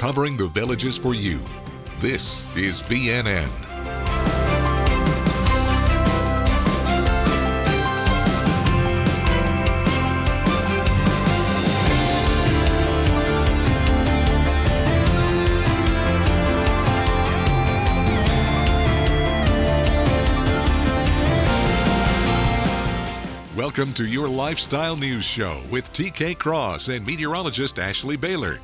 covering the Villages for you. This is VNN. Welcome to your Lifestyle News Show with TK Cross and meteorologist Ashley Baylor.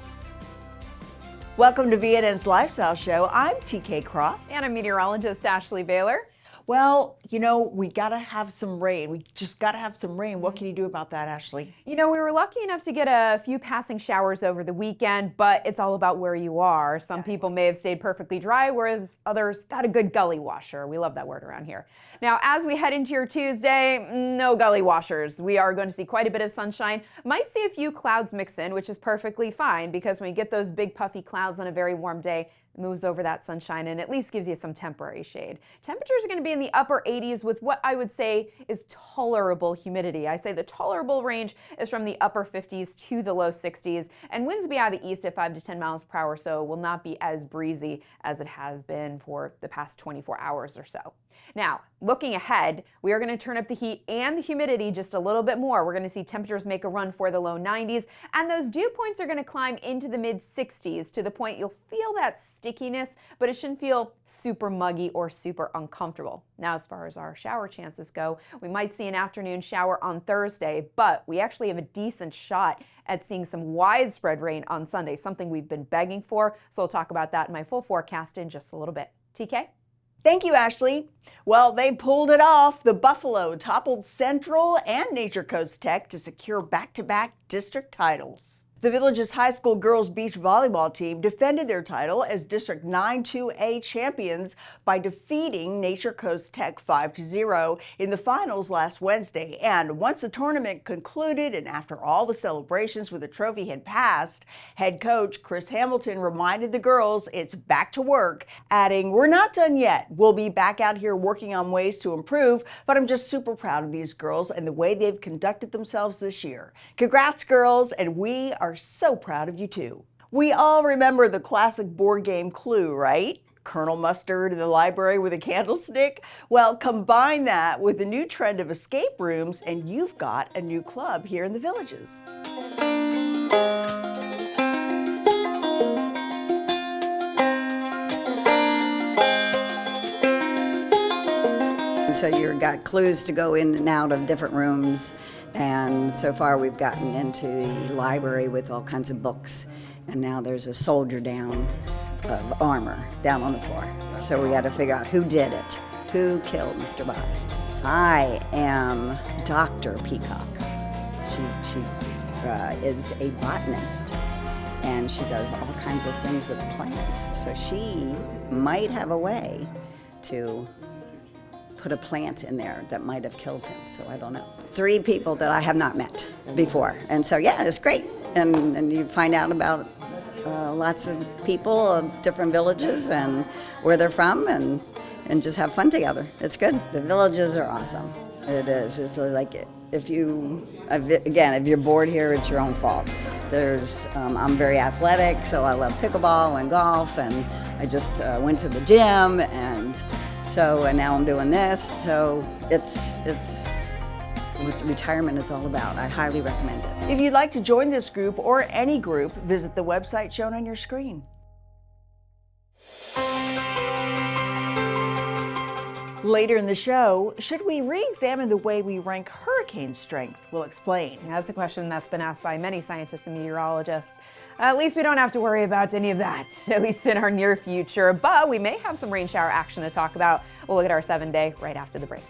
Welcome to VNN's Lifestyle Show. I'm TK Cross. And I'm meteorologist Ashley Baylor. Well, you know, we got to have some rain. We just got to have some rain. What can you do about that, Ashley? You know, we were lucky enough to get a few passing showers over the weekend, but it's all about where you are. Some people may have stayed perfectly dry, whereas others got a good gully washer. We love that word around here. Now, as we head into your Tuesday, no gully washers. We are going to see quite a bit of sunshine. Might see a few clouds mix in, which is perfectly fine because when you get those big puffy clouds on a very warm day, it moves over that sunshine and at least gives you some temporary shade. Temperatures are going to be in the upper 80s with what I would say is tolerable humidity. I say the tolerable range is from the upper 50s to the low 60s, and winds will be out of the east at 5 to 10 miles per hour, so will not be as breezy as it has been for the past 24 hours or so. Now, looking ahead, we are going to turn up the heat and the humidity just a little bit more. We're going to see temperatures make a run for the low 90s, and those dew points are going to climb into the mid 60s to the point you'll feel that stickiness, but it shouldn't feel super muggy or super uncomfortable. Now, as far as our shower chances go, we might see an afternoon shower on Thursday, but we actually have a decent shot at seeing some widespread rain on Sunday, something we've been begging for. So we'll talk about that in my full forecast in just a little bit. TK? Thank you, Ashley. Well, they pulled it off. The Buffalo toppled Central and Nature Coast Tech to secure back-to-back district titles. The Villages High School girls beach volleyball team defended their title as District 9-2A champions by defeating Nature Coast Tech 5-0 in the finals last Wednesday. And once the tournament concluded and after all the celebrations with the trophy had passed, head coach Chris Hamilton reminded the girls it's back to work, adding, "We're not done yet. We'll be back out here working on ways to improve, but I'm just super proud of these girls and the way they've conducted themselves this year. Congrats, girls, and we are so proud of you too." We all remember the classic board game Clue, right? Colonel Mustard in the library with a candlestick? Well, combine that with the new trend of escape rooms and you've got a new club here in the Villages. So you've got clues to go in and out of different rooms, and so far we've gotten into the library with all kinds of books, and now there's a soldier down of armor down on the floor. So we got to figure out who did it, who killed Mr. Body. I am Dr. Peacock. She is a botanist, and she does all kinds of things with plants. So she might have a way to put a plant in there that might have killed him, so I don't know. 3 people that I have not met before, and so yeah, it's great. And you find out about lots of people of different villages and where they're from, and just have fun together. It's good. The villages are awesome. It is. It's like if you're bored here, it's your own fault. I'm very athletic, so I love pickleball and golf, and I just went to the gym, and now I'm doing this. So it's what retirement is all about. I highly recommend it. If you'd like to join this group or any group, visit the website shown on your screen. Later in the show, should we re-examine the way we rank hurricane strength? We'll explain. That's a question that's been asked by many scientists and meteorologists. At least we don't have to worry about any of that, at least in our near future. But we may have some rain shower action to talk about. We'll look at our 7-day right after the break.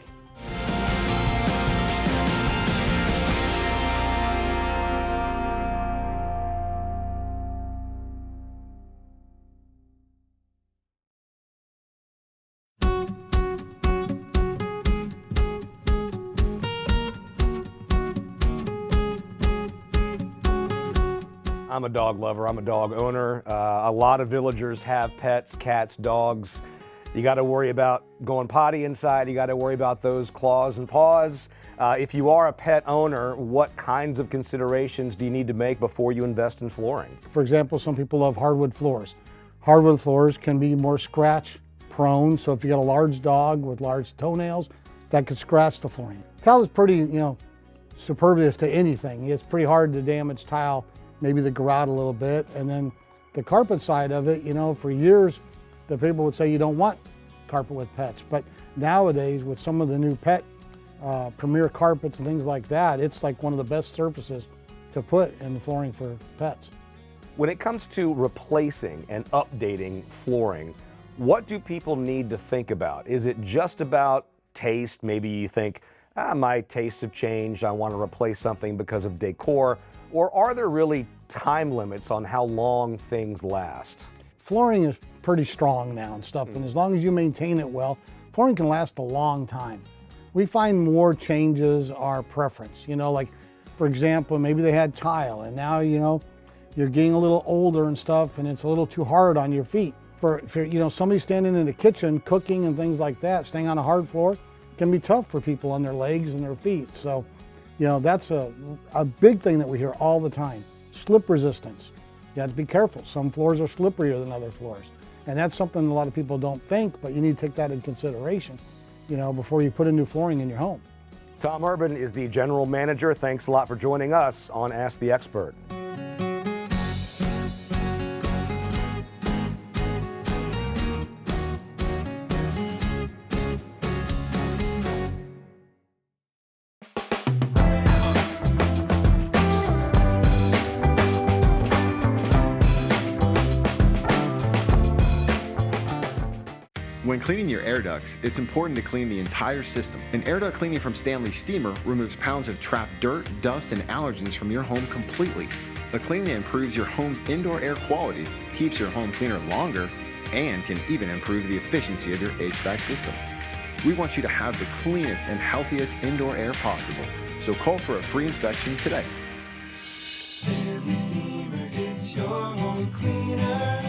I'm a dog lover, I'm a dog owner. A lot of villagers have pets, cats, dogs. You got to worry about going potty inside. You got to worry about those claws and paws. If you are a pet owner, what kinds of considerations do you need to make before you invest in flooring? For example, some people love hardwood floors. Hardwood floors can be more scratch prone, so if you got a large dog with large toenails, that could scratch the flooring. Tile is pretty, superbious to anything. It's pretty hard to damage tile, maybe the grout a little bit. And then the carpet side of it, for years, the people would say you don't want carpet with pets. But nowadays, with some of the new pet premier carpets and things like that, it's like one of the best surfaces to put in the flooring for pets. When it comes to replacing and updating flooring, what do people need to think about? Is it just about taste? Maybe you think, my tastes have changed, I want to replace something because of decor, or are there really time limits on how long things last? Flooring is pretty strong now and stuff, and as long as you maintain it well, flooring can last a long time. We find more changes are preference. Like for example, maybe they had tile and now, you're getting a little older and stuff and it's a little too hard on your feet. For somebody standing in the kitchen cooking and things like that, staying on a hard floor can be tough for people on their legs and their feet. So, that's a big thing that we hear all the time. Slip resistance. You have to be careful. Some floors are slipperier than other floors. And that's something a lot of people don't think, but you need to take that into consideration, before you put in new flooring in your home. Tom Urban is the general manager. Thanks a lot for joining us on Ask the Expert. When cleaning your air ducts, it's important to clean the entire system. An air duct cleaning from Stanley Steamer removes pounds of trapped dirt, dust, and allergens from your home completely. The cleaning improves your home's indoor air quality, keeps your home cleaner longer, and can even improve the efficiency of your HVAC system. We want you to have the cleanest and healthiest indoor air possible, so call for a free inspection today. Stanley Steamer gets your home cleaner.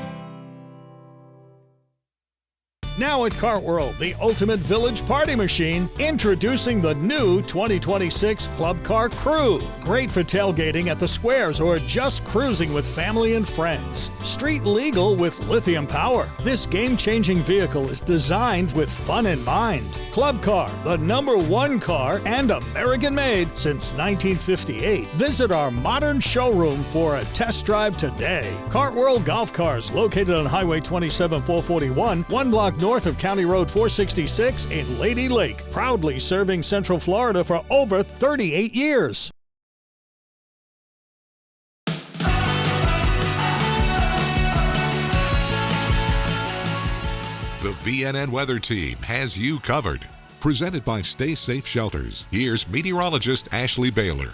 Now at Cartworld, the ultimate village party machine, introducing the new 2026 Club Car Crew. Great for tailgating at the squares or just cruising with family and friends. Street legal with lithium power. This game-changing vehicle is designed with fun in mind. Club Car, the #1 car and American-made since 1958. Visit our modern showroom for a test drive today. Cartworld Golf Cars, located on Highway 27 441, 1 block north of County Road 466 in Lady Lake, proudly serving Central Florida for over 38 years. The VNN Weather Team has you covered. Presented by Stay Safe Shelters. Here's meteorologist Ashley Baylor.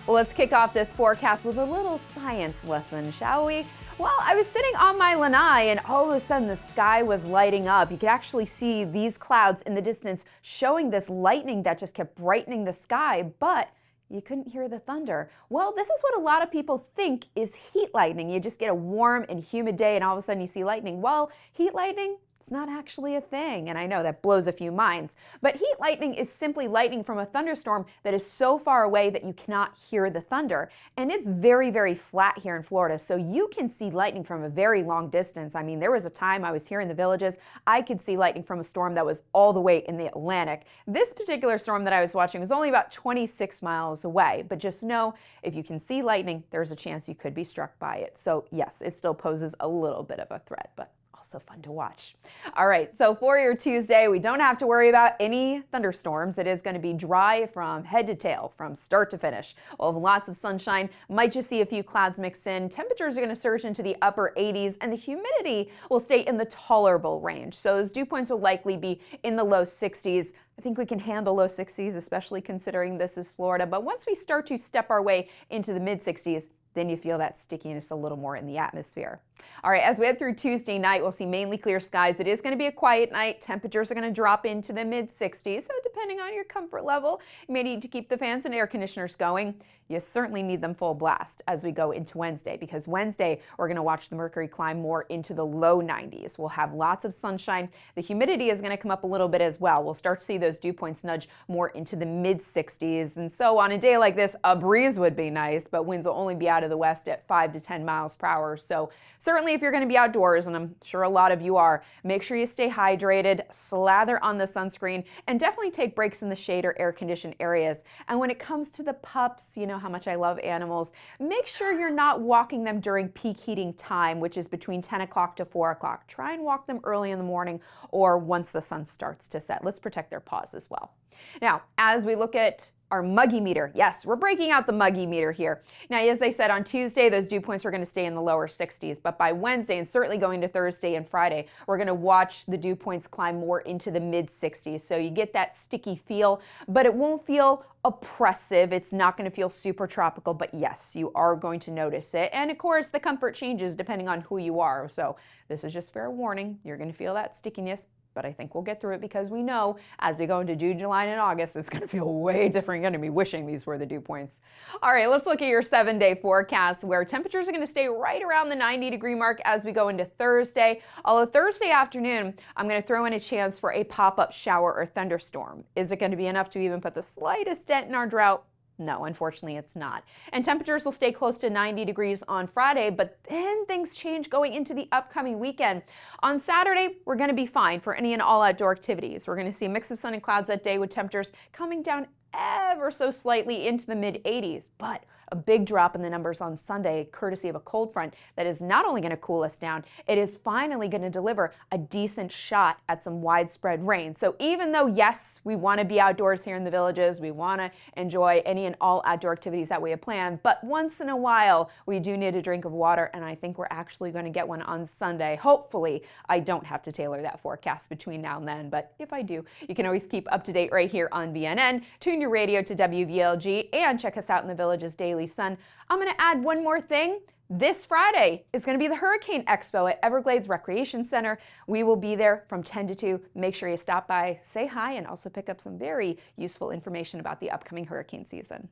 Well, let's kick off this forecast with a little science lesson, shall we? Well, I was sitting on my lanai and all of a sudden the sky was lighting up. You could actually see these clouds in the distance showing this lightning that just kept brightening the sky, but you couldn't hear the thunder. Well, this is what a lot of people think is heat lightning. You just get a warm and humid day and all of a sudden you see lightning. Well, heat lightning, it's not actually a thing, and I know that blows a few minds. But heat lightning is simply lightning from a thunderstorm that is so far away that you cannot hear the thunder. And it's very, very flat here in Florida, so you can see lightning from a very long distance. I mean, there was a time I was here in the Villages, I could see lightning from a storm that was all the way in the Atlantic. This particular storm that I was watching was only about 26 miles away, but just know if you can see lightning, there's a chance you could be struck by it. So yes, it still poses a little bit of a threat, but also fun to watch. All right, so for your Tuesday, we don't have to worry about any thunderstorms. It is going to be dry from head to tail, from start to finish. We'll have lots of sunshine, might just see a few clouds mix in. Temperatures are going to surge into the upper 80s, and the humidity will stay in the tolerable range. So those dew points will likely be in the low 60s. I think we can handle low 60s, especially considering this is Florida. But once we start to step our way into the mid 60s, then you feel that stickiness a little more in the atmosphere. All right, as we head through Tuesday night, we'll see mainly clear skies. It is going to be a quiet night. Temperatures are going to drop into the mid-60s, so depending on your comfort level, you may need to keep the fans and air conditioners going. You certainly need them full blast as we go into Wednesday, because Wednesday we're going to watch the mercury climb more into the low 90s. We'll have lots of sunshine. The humidity is going to come up a little bit as well. We'll start to see those dew points nudge more into the mid-60s. And so on a day like this, a breeze would be nice, but winds will only be out of the west at 5 to 10 miles per hour. So certainly if you're going to be outdoors, and I'm sure a lot of you are, make sure you stay hydrated, slather on the sunscreen, and definitely take breaks in the shade or air-conditioned areas. And when it comes to the pups, you know how much I love animals, make sure you're not walking them during peak heating time, which is between 10 o'clock to 4 o'clock. Try and walk them early in the morning or once the sun starts to set. Let's protect their paws as well. Now, as we look at our muggy meter, yes, we're breaking out the muggy meter here. Now, as I said, on Tuesday, those dew points are going to stay in the lower 60s, but by Wednesday and certainly going to Thursday and Friday, we're going to watch the dew points climb more into the mid 60s. So you get that sticky feel, but it won't feel oppressive. It's not going to feel super tropical, but yes, you are going to notice it. And of course, the comfort changes depending on who you are. So this is just fair warning. You're going to feel that stickiness, but I think we'll get through it, because we know as we go into June, July, and August, it's going to feel way different. You're going to be wishing these were the dew points. All right, let's look at your 7-day forecast, where temperatures are going to stay right around the 90-degree mark as we go into Thursday. Although Thursday afternoon, I'm going to throw in a chance for a pop-up shower or thunderstorm. Is it going to be enough to even put the slightest dent in our drought? No, unfortunately it's not. And temperatures will stay close to 90 degrees on Friday, but then things change going into the upcoming weekend. On Saturday, we're going to be fine for any and all outdoor activities. We're going to see a mix of sun and clouds that day, with temperatures coming down ever so slightly into the mid-80s. But a big drop in the numbers on Sunday, courtesy of a cold front that is not only going to cool us down, it is finally going to deliver a decent shot at some widespread rain. So even though, yes, we want to be outdoors here in the Villages, we want to enjoy any and all outdoor activities that we have planned, but once in a while, we do need a drink of water, and I think we're actually going to get one on Sunday. Hopefully, I don't have to tailor that forecast between now and then, but if I do, you can always keep up to date right here on VNN. Tune your radio to WVLG and check us out in the Villages Daily Sun. I'm going to add one more thing. This Friday is going to be the Hurricane Expo at Everglades Recreation Center. We will be there from 10 to 2. Make sure you stop by, say hi, and also pick up some very useful information about the upcoming hurricane season.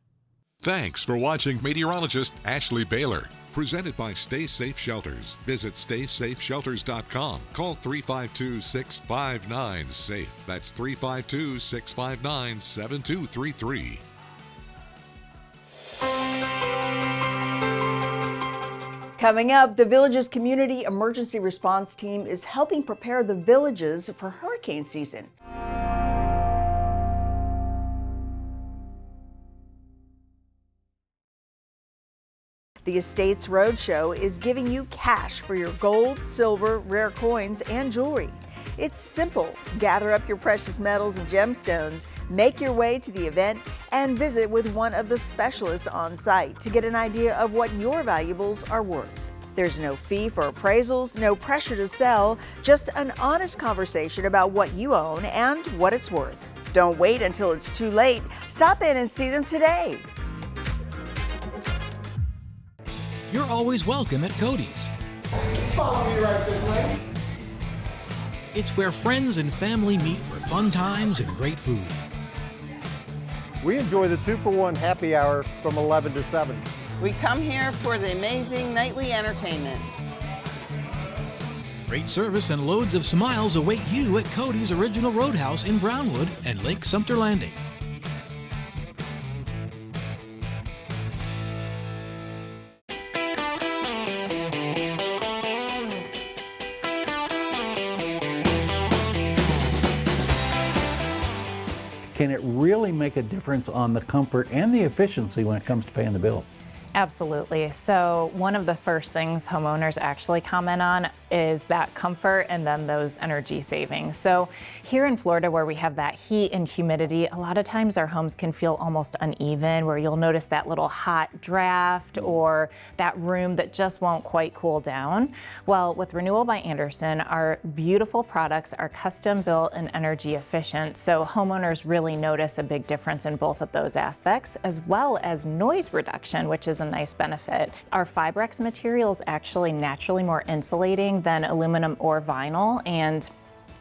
Thanks for watching meteorologist Ashley Baylor. Presented by Stay Safe Shelters. Visit StaySafeShelters.com. Call 352-659-SAFE. That's 352-659-7233. Coming up, the Villages Community Emergency Response Team is helping prepare the Villages for hurricane season. The Estates Roadshow is giving you cash for your gold, silver, rare coins, and jewelry. It's simple. Gather up your precious metals and gemstones, make your way to the event, and visit with one of the specialists on site to get an idea of what your valuables are worth. There's no fee for appraisals, no pressure to sell, just an honest conversation about what you own and what it's worth. Don't wait until it's too late. Stop in and see them today. You're always welcome at Cody's. Follow me right this way. It's where friends and family meet for fun times and great food. We enjoy the 2-for-1 happy hour from 11 to 7. We come here for the amazing nightly entertainment. Great service and loads of smiles await you at Cody's Original Roadhouse in Brownwood and Lake Sumter Landing. Can it really make a difference on the comfort and the efficiency when it comes to paying the bill? Absolutely. So one of the first things homeowners actually comment on is that comfort and then those energy savings. So here in Florida, where we have that heat and humidity, a lot of times our homes can feel almost uneven, where you'll notice that little hot draft or that room that just won't quite cool down. Well, with Renewal by Andersen, our beautiful products are custom built and energy efficient, so homeowners really notice a big difference in both of those aspects, as well as noise reduction, which is a nice benefit. Our Fibrex material is actually naturally more insulating than aluminum or vinyl, and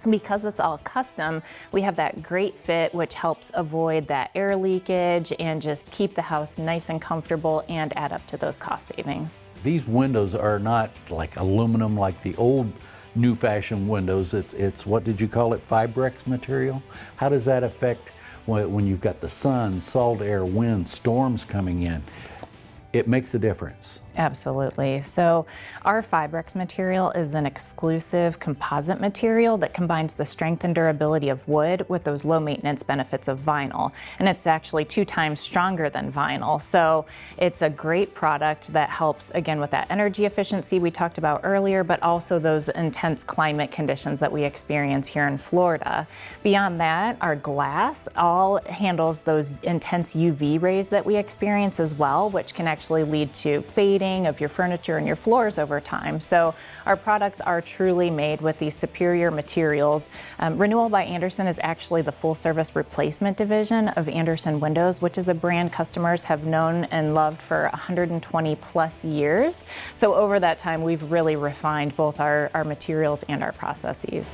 because it's all custom, we have that great fit, which helps avoid that air leakage and just keep the house nice and comfortable and add up to those cost savings. These windows are not like aluminum like the old new-fashioned windows. It's what did you call it, Fibrex material? How does that affect when you've got the sun, salt air, wind, storms coming in? It makes a difference. Absolutely. So our Fibrex material is an exclusive composite material that combines the strength and durability of wood with those low maintenance benefits of vinyl. And it's actually 2 times stronger than vinyl. So it's a great product that helps, again, with that energy efficiency we talked about earlier, but also those intense climate conditions that we experience here in Florida. Beyond that, our glass all handles those intense UV rays that we experience as well, which can actually lead to fading of your furniture and your floors over time. So our products are truly made with these superior materials. Renewal by Andersen is actually the full service replacement division of Andersen Windows, which is a brand customers have known and loved for 120 plus years. So over that time, we've really refined both our materials and our processes.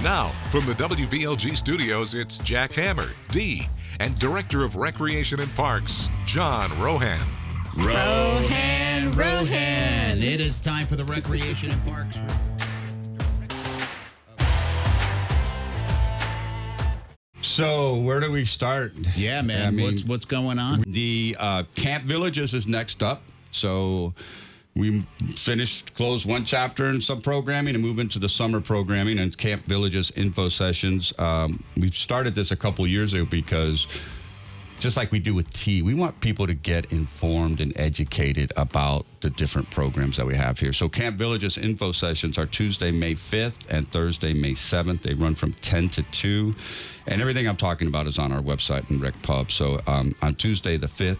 Now, from the WVLG studios, it's Jack Hammer, D, and Director of Recreation and Parks, John Rohan. Rohan. It is time for the Recreation and Parks. So where do we start? Yeah, man. What's going on? The Camp Villages is next up. So we closed one chapter in some programming and move into the summer programming and Camp Villages info sessions. We've started this a couple years ago because just like we do with T, we want people to get informed and educated about the different programs that we have here. So Camp Villages info sessions are Tuesday, May 5th and Thursday, May 7th. They run from 10 to 2. And everything I'm talking about is on our website and Rec Pub. So on Tuesday the 5th,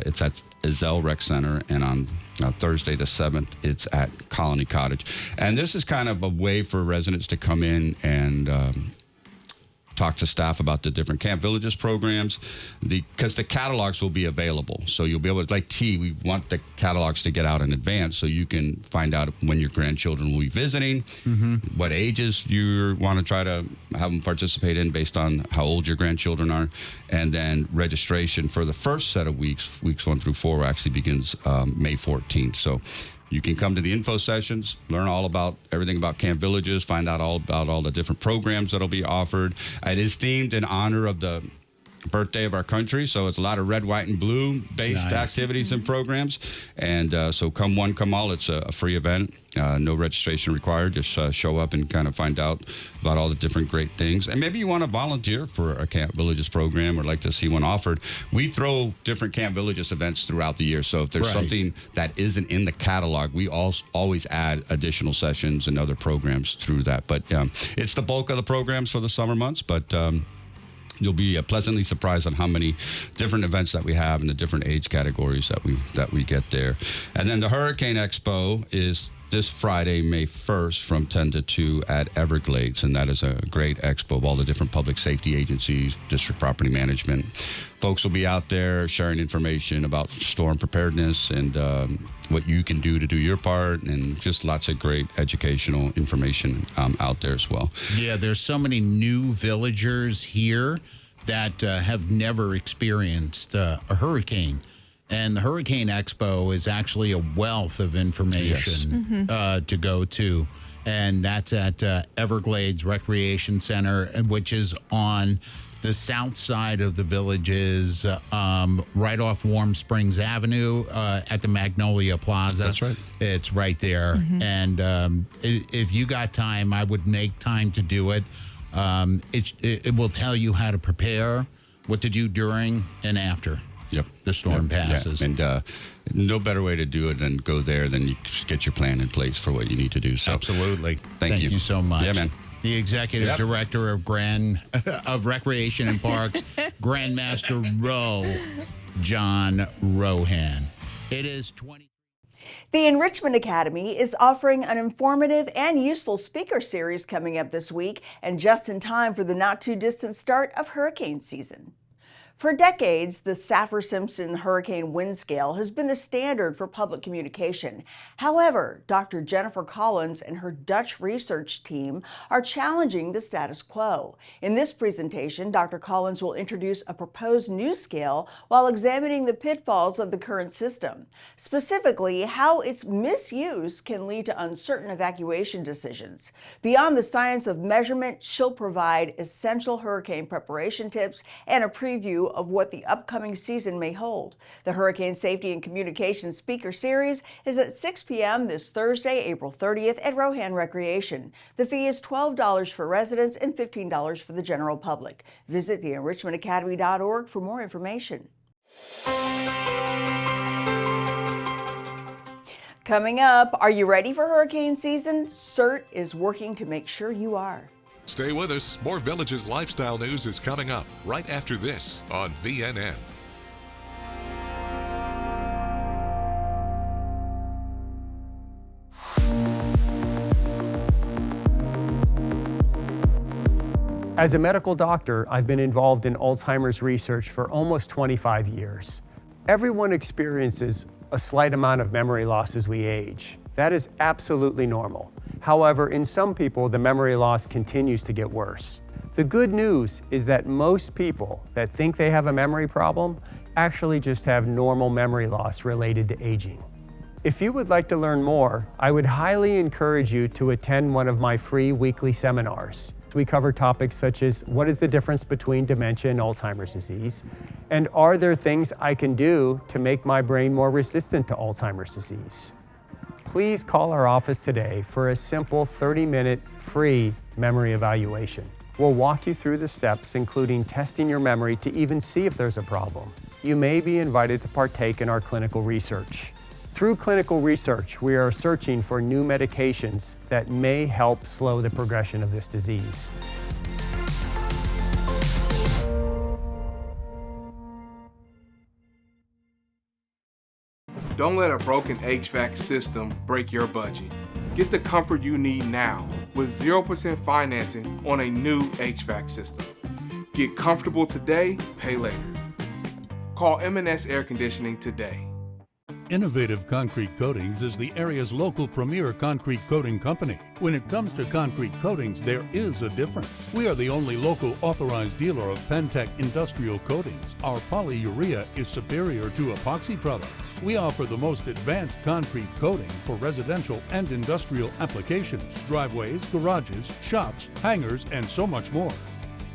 it's at Ezell Rec Center, and on Thursday the 7th, it's at Colony Cottage. And this is kind of a way for residents to come in and talk to staff about the different Camp Villages programs, because the catalogs will be available. So you'll be able to, like T, we want the catalogs to get out in advance so you can find out when your grandchildren will be visiting, what ages you want to try to have them participate in based on how old your grandchildren are. And then registration for the first set of weeks 1 through 4, actually begins May 14th. So you can come to the info sessions, learn all about everything about Camp Villages, find out all about all the different programs that'll be offered. It is themed in honor of the birthday of our country, so it's a lot of red, white, and blue-based activities and programs. And so come one, come all. It's a free event, no registration required. Just show up and kind of find out about all the different great things. And maybe you want to volunteer for a Camp Villages program or like to see one offered. We throw different Camp Villages events throughout the year, so if there's something that isn't in the catalog, we always add additional sessions and other programs through that. But it's the bulk of the programs for the summer months, but you'll be pleasantly surprised on how many different events that we have in the different age categories that we get there. And then the Hurricane Expo is this Friday, May 1st from 10 to 2 at Everglades. And that is a great expo of all the different public safety agencies, district property management. Folks will be out there sharing information about storm preparedness and what you can do to do your part, and just lots of great educational information out there as well. Yeah, there's so many new villagers here that have never experienced a hurricane. And the Hurricane Expo is actually a wealth of information to go to. And that's at Everglades Recreation Center, which is on The south side of the village is right off Warm Springs Avenue at the Magnolia Plaza. That's right. It's right there. And if you got time, I would make time to do it. It will tell you how to prepare, what to do during and after the storm passes. Yeah. And no better way to do it than go there than you get your plan in place for what you need to do. So absolutely. Thank you so much. Yeah, man. The Executive Director of Recreation and Parks, Grandmaster Row, John Rohan. It is 20. The Enrichment Academy is offering an informative and useful speaker series coming up this week, and just in time for the not-too-distant start of hurricane season. For decades, the Saffir-Simpson Hurricane Wind Scale has been the standard for public communication. However, Dr. Jennifer Collins and her Dutch research team are challenging the status quo. In this presentation, Dr. Collins will introduce a proposed new scale while examining the pitfalls of the current system, specifically how its misuse can lead to uncertain evacuation decisions. Beyond the science of measurement, she'll provide essential hurricane preparation tips and a preview of what the upcoming season may hold. The Hurricane Safety and Communications Speaker Series is at 6 p.m. this Thursday, April 30th at Rohan Recreation. The fee is $12 for residents and $15 for the general public. Visit theenrichmentacademy.org for more information. Coming up, are you ready for hurricane season? CERT is working to make sure you are. Stay with us. More Villages lifestyle news is coming up right after this on VNN. As a medical doctor, I've been involved in Alzheimer's research for almost 25 years. Everyone experiences a slight amount of memory loss as we age. That is absolutely normal. However, in some people, the memory loss continues to get worse. The good news is that most people that think they have a memory problem actually just have normal memory loss related to aging. If you would like to learn more, I would highly encourage you to attend one of my free weekly seminars. We cover topics such as what is the difference between dementia and Alzheimer's disease, and are there things I can do to make my brain more resistant to Alzheimer's disease? Please call our office today for a simple 30-minute free memory evaluation. We'll walk you through the steps, including testing your memory to even see if there's a problem. You may be invited to partake in our clinical research. Through clinical research, we are searching for new medications that may help slow the progression of this disease. Don't let a broken HVAC system break your budget. Get the comfort you need now with 0% financing on a new HVAC system. Get comfortable today, pay later. Call M&S Air Conditioning today. Innovative Concrete Coatings is the area's local premier concrete coating company. When it comes to concrete coatings, there is a difference. We are the only local authorized dealer of Pentec industrial coatings. Our polyurea is superior to epoxy products. We offer the most advanced concrete coating for residential and industrial applications, driveways, garages, shops, hangars, and so much more.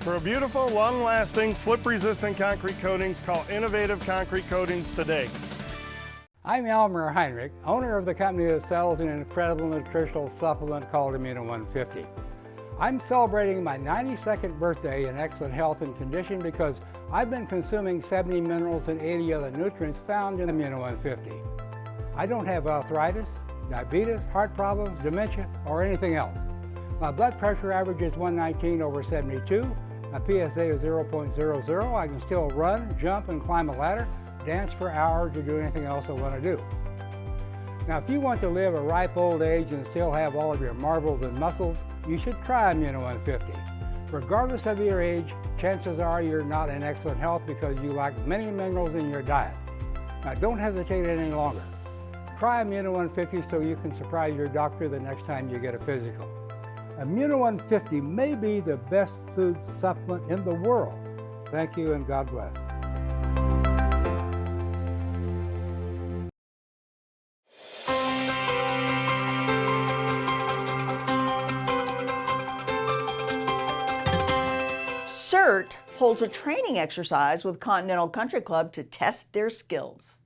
For a beautiful, long-lasting, slip-resistant concrete coatings, call Innovative Concrete Coatings today. I'm Elmer Heinrich, owner of the company that sells an incredible nutritional supplement called Immuno 150. I'm celebrating my 92nd birthday in excellent health and condition because I've been consuming 70 minerals and 80 other nutrients found in Immuno 150. I don't have arthritis, diabetes, heart problems, dementia, or anything else. My blood pressure averages 119/72. My PSA is 0.00. I can still run, jump, and climb a ladder, dance for hours, or do anything else I want to do. Now, if you want to live a ripe old age and still have all of your marbles and muscles, you should try Immuno 150. Regardless of your age, chances are you're not in excellent health because you lack many minerals in your diet. Now, don't hesitate any longer. Try Immuno 150 so you can surprise your doctor the next time you get a physical. Immuno 150 may be the best food supplement in the world. Thank you and God bless. CERT holds a training exercise with Continental Country Club to test their skills.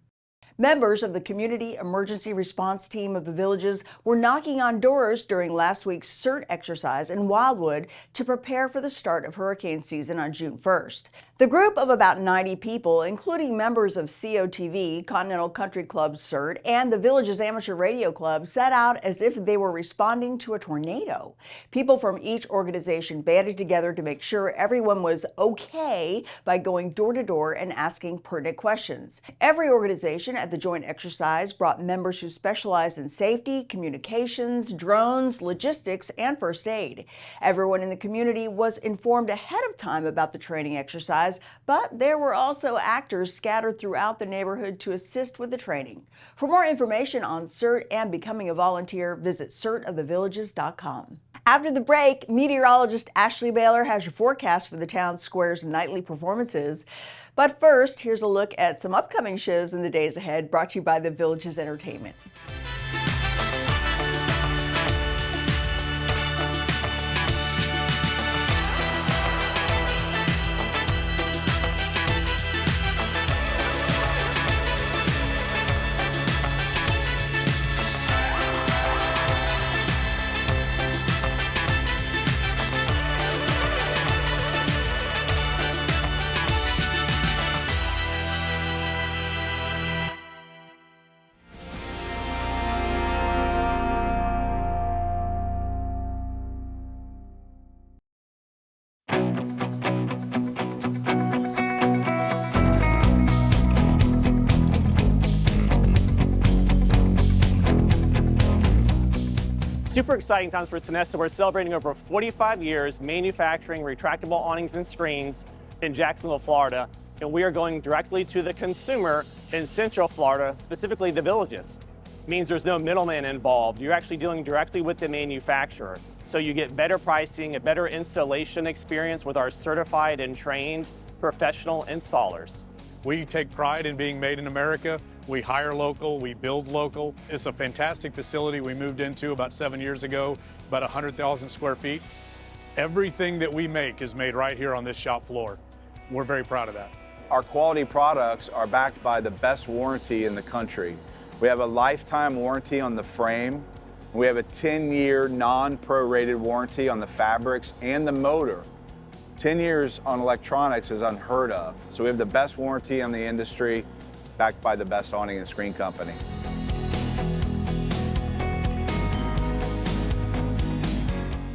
Members of the Community Emergency Response Team of the Villages were knocking on doors during last week's CERT exercise in Wildwood to prepare for the start of hurricane season on June 1st. The group of about 90 people, including members of COTV, Continental Country Club CERT, and the Villages Amateur Radio Club, set out as if they were responding to a tornado. People from each organization banded together to make sure everyone was okay by going door to door and asking pertinent questions. Every organization at the joint exercise brought members who specialize in safety, communications, drones, logistics, and first aid. Everyone in the community was informed ahead of time about the training exercise, but there were also actors scattered throughout the neighborhood to assist with the training. For more information on CERT and becoming a volunteer, visit certofthevillages.com. After the break, meteorologist Ashley Baylor has your forecast for the town square's nightly performances. But first, here's a look at some upcoming shows in the days ahead, brought to you by the Villages Entertainment. Super exciting times for Sonesta. We're celebrating over 45 years manufacturing retractable awnings and screens in Jacksonville, Florida. And we are going directly to the consumer in Central Florida, specifically the Villages. It means there's no middleman involved. You're actually dealing directly with the manufacturer. So you get better pricing, a better installation experience with our certified and trained professional installers. We take pride in being made in America. We hire local, we build local. It's a fantastic facility we moved into about 7 years ago, about 100,000 square feet. Everything that we make is made right here on this shop floor. We're very proud of that. Our quality products are backed by the best warranty in the country. We have a lifetime warranty on the frame. We have a 10-year non-prorated warranty on the fabrics and the motor. 10 years on electronics is unheard of. So we have the best warranty in the industry, backed by the best awning and screen company.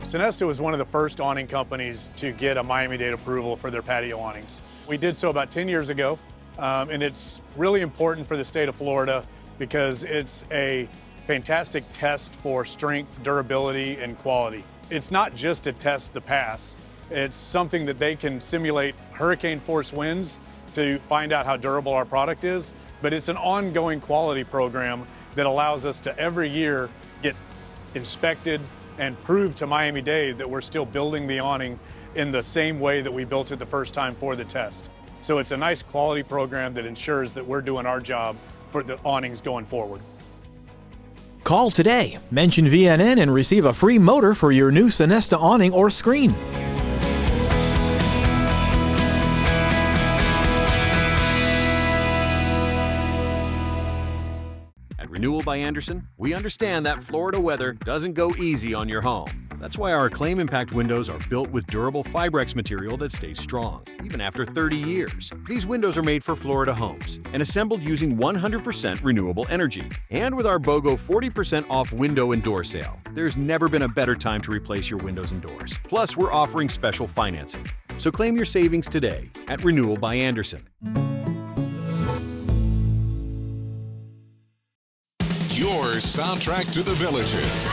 Sonesta was one of the first awning companies to get a Miami-Dade approval for their patio awnings. We did so about 10 years ago, and it's really important for the state of Florida because it's a fantastic test for strength, durability, and quality. It's not just to test the pass, it's something that they can simulate hurricane force winds to find out how durable our product is, but it's an ongoing quality program that allows us to every year get inspected and prove to Miami-Dade that we're still building the awning in the same way that we built it the first time for the test. So it's a nice quality program that ensures that we're doing our job for the awnings going forward. Call today, mention VNN, and receive a free motor for your new Sonesta awning or screen. Renewal by Andersen, we understand that Florida weather doesn't go easy on your home. That's why our Claim Impact windows are built with durable Fibrex material that stays strong, even after 30 years. These windows are made for Florida homes and assembled using 100% renewable energy. And with our BOGO 40% off window and door sale, there's never been a better time to replace your windows and doors. Plus, we're offering special financing. So claim your savings today at Renewal by Andersen. Your soundtrack to the Villages.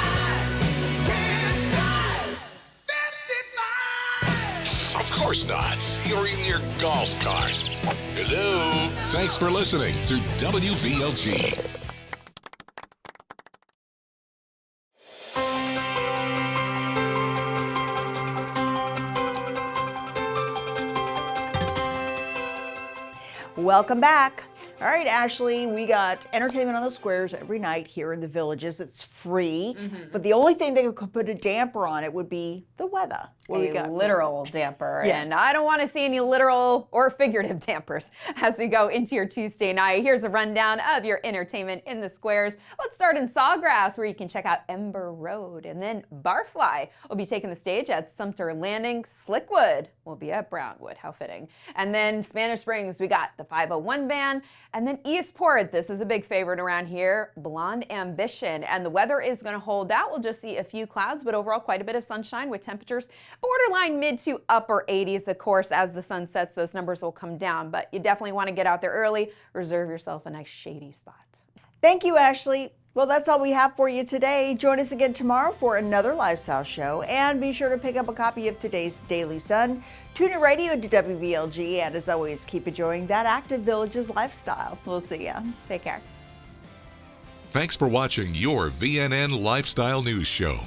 Of course not. You're in your golf cart. Hello. Thanks for listening to WVLG. Welcome back. All right, Ashley, we got entertainment on the squares every night here in the Villages. It's free, but the only thing that could put a damper on it would be the weather. What do we got? Literal damper. Yes. And I don't want to see any literal or figurative dampers as we go into your Tuesday night. Here's a rundown of your entertainment in the squares. Let's start in Sawgrass, where you can check out Ember Road. And then Barfly will be taking the stage at Sumter Landing. Slickwood will be at Brownwood. How fitting. And then Spanish Springs, we got the 501 Band. And then Eastport, this is a big favorite around here, Blonde Ambition. And the weather is going to hold out. We'll just see a few clouds, but overall quite a bit of sunshine with temperatures borderline mid to upper 80s. Of course, as the sun sets, those numbers will come down, but you definitely want to get out there early. Reserve yourself a nice shady spot. Thank you, Ashley. Well, that's all we have for you today. Join us again tomorrow for another lifestyle show, and be sure to pick up a copy of today's Daily Sun. Tune in radio to WVLG, and as always, keep enjoying that active Villages lifestyle. We'll see ya. Take care. Thanks for watching your VNN Lifestyle News Show.